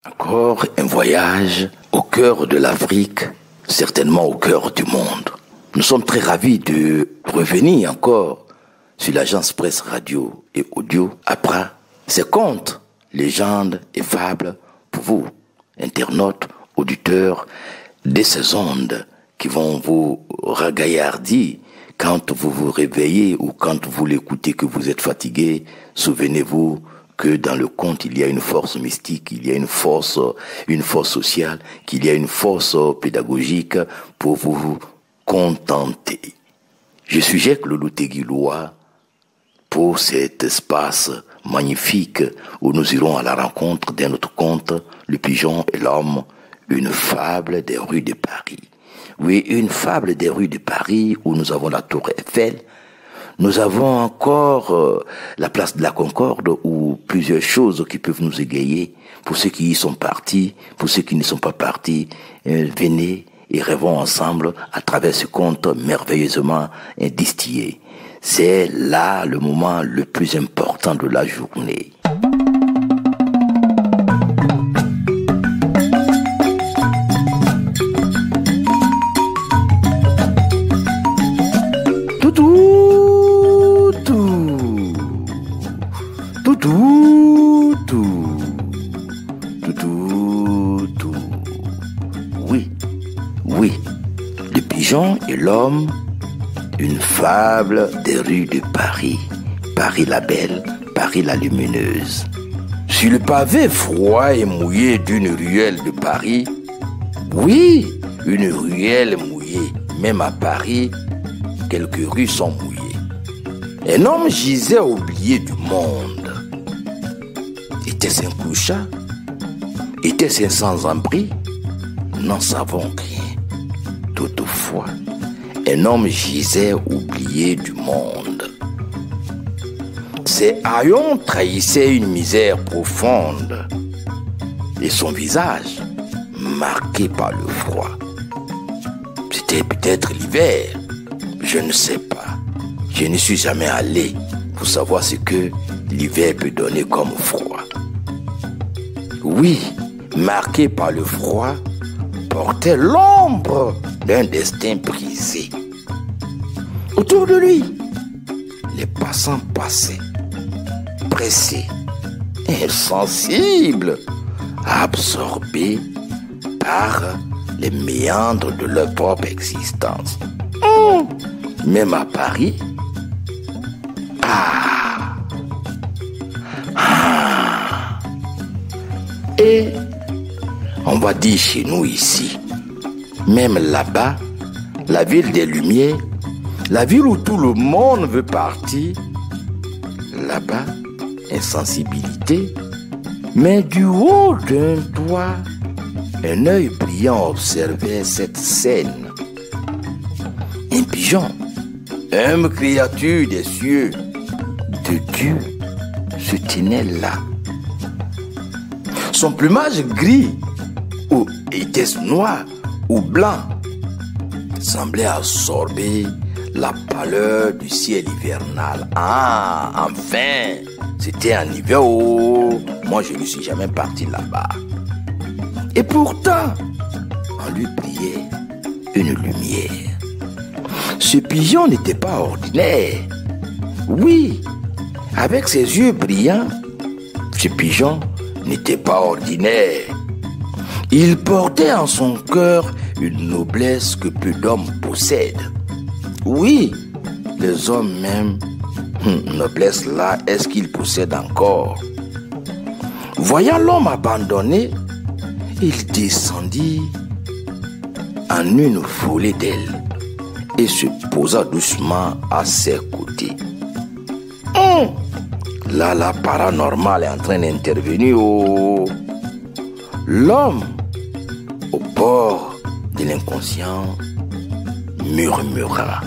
Encore un voyage au cœur de l'Afrique, certainement au cœur du monde. Nous sommes très ravis de revenir encore sur l'agence Presse Radio et Audio après ces contes, légendes et fables pour vous, internautes, auditeurs de ces ondes qui vont vous ragaillardir quand vous vous réveillez ou quand vous l'écoutez que vous êtes fatigué. Souvenez-vous que dans le conte, il y a une force mystique, il y a une force sociale, qu'il y a une force pédagogique pour vous contenter. Je suis Jacques Loulou-Teguiloua pour cet espace magnifique où nous irons à la rencontre d'un autre conte, Le Pigeon et l'Homme, une fable des rues de Paris. Oui, une fable des rues de Paris où nous avons la Tour Eiffel. Nous avons encore la place de la Concorde ou plusieurs choses qui peuvent nous égayer. Pour ceux qui y sont partis, pour ceux qui ne sont pas partis, venez et rêvons ensemble à travers ce conte merveilleusement distillé. C'est là le moment le plus important de la journée. Oui, Le Pigeon et l'Homme, une fable des rues de Paris. Paris la belle, Paris la lumineuse. Sur le pavé froid et mouillé d'une ruelle de Paris, oui, une ruelle mouillée, même à Paris, quelques rues sont mouillées. Un homme gisait oublié du monde. Était-ce un clochard? Était-ce un sans-abri? N'en savons rien. Toutefois, un homme gisait oublié du monde. Ses haillons trahissaient une misère profonde et son visage marqué par le froid. C'était peut-être l'hiver, je ne sais pas. Je ne suis jamais allé pour savoir ce que l'hiver peut donner comme froid. Oui, marqué par le froid, portait l'ombre d'un destin brisé. Autour de lui, les passants passaient, pressés, insensibles, absorbés par les méandres de leur propre existence. Même à Paris, et on va dire chez nous ici, même là-bas, la ville des Lumières, la ville où tout le monde veut partir, là-bas, insensibilité, mais du haut d'un toit, un œil brillant observait cette scène. Un pigeon, humble créature des cieux, de Dieu, se tenait là. Son plumage gris, ou était-ce noir ou blanc, semblait absorber la pâleur du ciel hivernal. Ah, enfin, c'était en hiver. Oh, moi je ne suis jamais parti là-bas. Et pourtant, on lui brillait une lumière. Ce pigeon n'était pas ordinaire. Oui, avec ses yeux brillants, ce pigeon n'était pas ordinaire. Il portait en son cœur une noblesse que peu d'hommes possèdent. Oui, les hommes même, noblesse là, est-ce qu'ils possèdent encore? Voyant l'homme abandonné, il descendit en une volée d'ailes et se posa doucement à ses côtés. Là, la paranormale est en train d'intervenir. L'homme, au bord de l'inconscient, murmura.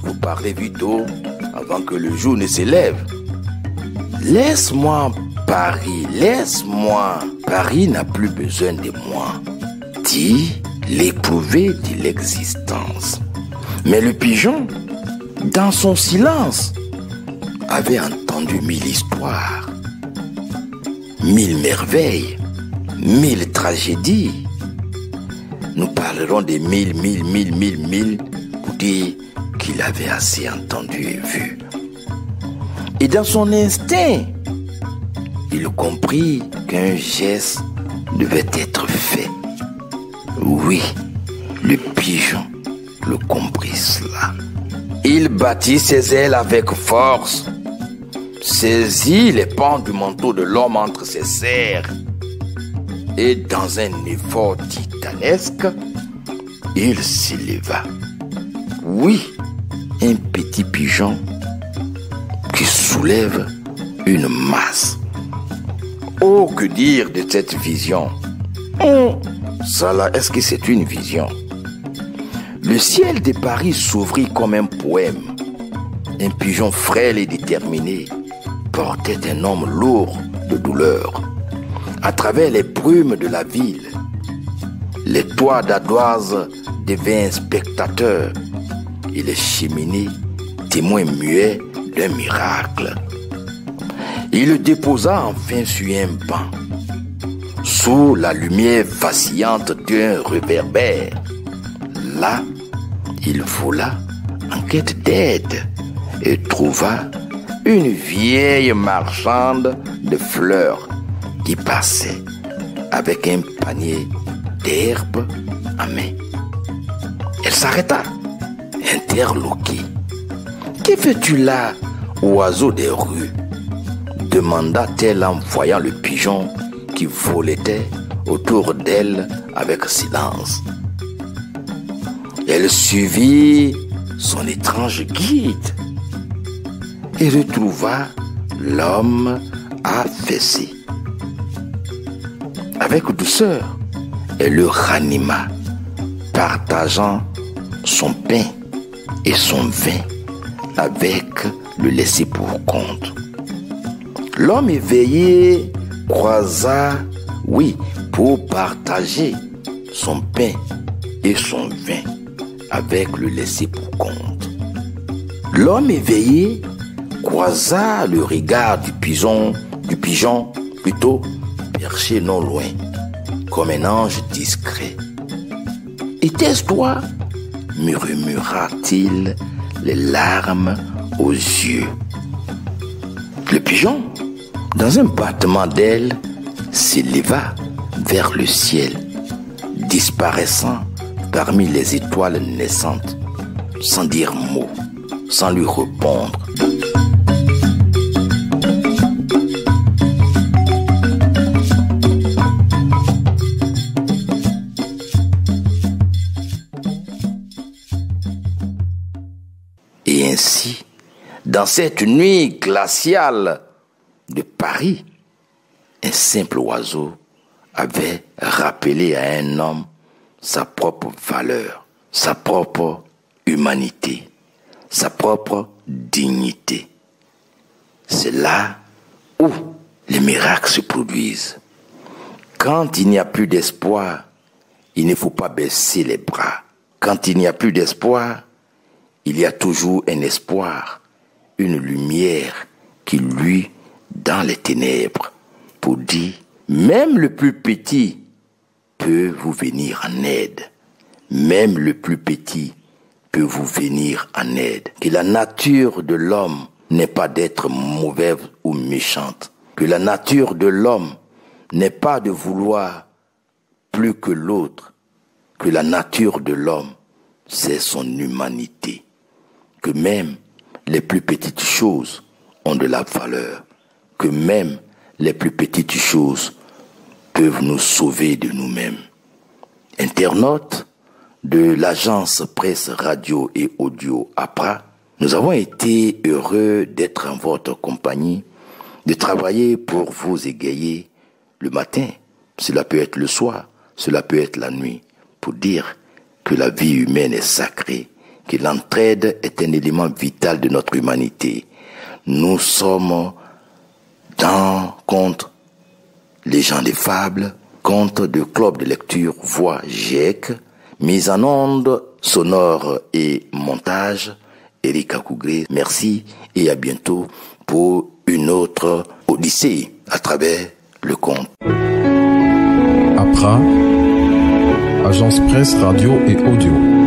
Vous parlez vite haut avant que le jour ne s'élève. Laisse-moi Paris, laisse-moi. Paris n'a plus besoin de moi. Dit l'éprouvé de l'existence. Mais le pigeon, dans son silence, avait entendu 1000 histoires, 1000 merveilles, 1000 tragédies. Nous parlerons des 1000 pour dire qu'il avait assez entendu et vu. Et dans son instinct, il comprit qu'un geste devait être fait. Oui, le pigeon le comprit cela. Il battit ses ailes avec force, saisit les pans du manteau de l'homme entre ses serres et dans un effort titanesque, il s'éleva. Oui, un petit pigeon qui soulève une masse. Oh, que dire de cette vision? Ça là, est-ce que c'est une vision? Le ciel de Paris s'ouvrit comme un poème. Un pigeon frêle et déterminé portait un homme lourd de douleur. À travers les brumes de la ville, les toits d'ardoise devinrent spectateurs et les cheminées témoins muets d'un miracle. Il le déposa enfin sur un banc, sous la lumière vacillante d'un réverbère. Là, il vola en quête d'aide et trouva une vieille marchande de fleurs qui passait avec un panier d'herbes à main. Elle s'arrêta, interloquée. « Que fais-tu là, oiseau des rues ?» demanda-t-elle en voyant le pigeon qui volait autour d'elle avec silence. Elle suivit son étrange guide et retrouva l'homme affaissé. Avec douceur, elle le ranima, partageant son pain et son vin avec le laissé pour compte. L'homme éveillé croisa, pour partager son pain et son vin avec le laissé pour compte. L'homme éveillé croisa le regard du pigeon plutôt perché non loin, comme un ange discret. « Était-ce toi ?» murmura-t-il, les larmes aux yeux. Le pigeon, dans un battement d'ailes, s'éleva vers le ciel, disparaissant parmi les étoiles naissantes, sans dire mot, sans lui répondre. Et ainsi, dans cette nuit glaciale de Paris, un simple oiseau avait rappelé à un homme sa propre valeur, sa propre humanité, sa propre dignité. C'est là où les miracles se produisent. Quand il n'y a plus d'espoir, il ne faut pas baisser les bras. Quand il n'y a plus d'espoir, il y a toujours un espoir, une lumière qui luit dans les ténèbres pour dire, même le plus petit peut vous venir en aide. Même le plus petit peut vous venir en aide. Que la nature de l'homme n'est pas d'être mauvaise ou méchante. Que la nature de l'homme n'est pas de vouloir plus que l'autre. Que la nature de l'homme, c'est son humanité. Que même les plus petites choses ont de la valeur. Que même les plus petites choses peuvent nous sauver de nous-mêmes. Internautes de l'agence presse radio et audio APRA, nous avons été heureux d'être en votre compagnie, de travailler pour vous égayer le matin, cela peut être le soir, cela peut être la nuit, pour dire que la vie humaine est sacrée, que l'entraide est un élément vital de notre humanité. Nous sommes dans contes, légendes et fables, contes de club de lecture Voix GIEC, mise en onde, sonore et montage, Erika Kougré. Merci et à bientôt pour une autre odyssée à travers le conte. APRA, Agence Presse Radio et Audio.